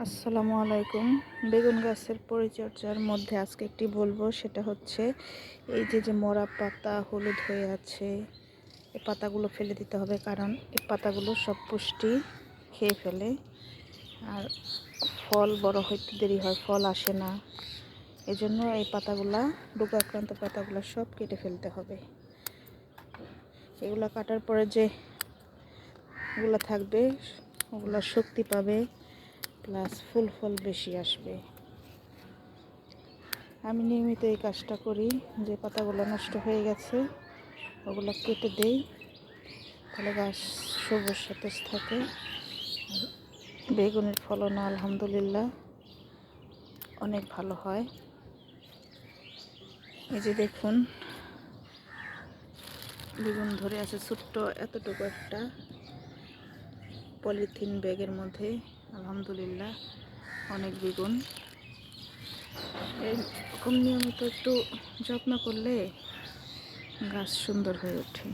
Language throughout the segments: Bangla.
আসসালামু আলাইকুম। বেগুন গাছের পরিচর্যার মধ্যে আজকে একটি বলবো, সেটা হচ্ছে এই যে মরা পাতা হলুদ হয়ে আছে, এই পাতাগুলো ফেলে দিতে হবে, কারণ এই পাতাগুলো সব পুষ্টি খেয়ে ফেলে আর ফল বড় হইতে দেরি হয়, ফল আসে না। এজন্য এই পাতাগুলা, রোগাক্রান্ত পাতাগুলো সব কেটে ফেলতে হবে। এগুলা কাটার পরে যে এগুলো থাকবে ওগুলো শক্তি পাবে, প্লাস ফুল ফল বেশি আসবে। আমি নিয়মিত এই কাজটা করি, যে পাতাগুলো নষ্ট হয়ে গেছে ওগুলো কেটে দেই, তাহলে গাছ সবুজ সতেজ থাকে। বেগুনের ফলন আলহামদুলিল্লাহ অনেক ভালো হয়। এই যে দেখুন, বেগুন ধরে আছে ছোট্ট এতটুকু একটা পলিথিন ব্যাগের মধ্যে। আলহামদুলিল্লাহ অনেক বেগুন। এরকম নিয়মিত একটু যত্ন করলে গাছ সুন্দর হয়ে ওঠে।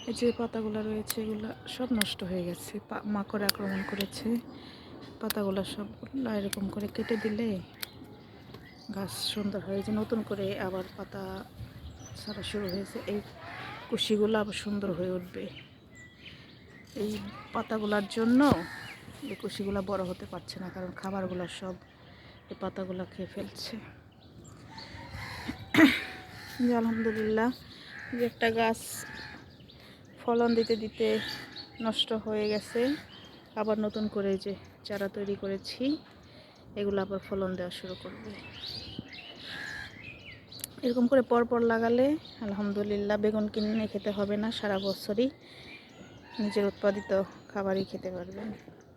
এই যে পাতাগুলো রয়েছে এগুলো সব নষ্ট হয়ে গেছে, মাকড় আক্রমণ করেছে। পাতাগুলো সবগুলো এরকম করে কেটে দিলে গাছ সুন্দর হয়। যে নতুন করে আবার পাতা ছাড়া শুরু হয়েছে, এই কুশিগুলো আবার সুন্দর হয়ে উঠবে। এই পাতাগুলোর জন্য এই কুশিগুলো বড় হতে পারছে না, কারণ খাবারগুলো সব এই পাতাগুলো খেয়ে ফেলছে। যে আলহামদুলিল্লাহ, যে একটা গাছ ফলন দিতে দিতে নষ্ট হয়ে গেছে, আবার নতুন করে যে চারা তৈরি করেছি এগুলো আবার ফলন দেওয়া শুরু করবে। এরকম করে পরপর লাগালে আলহামদুলিল্লাহ বেগুন কিনে খেতে হবে না, সারা বছরই নিজের উৎপাদিত খাবারই খেতে পারবেন।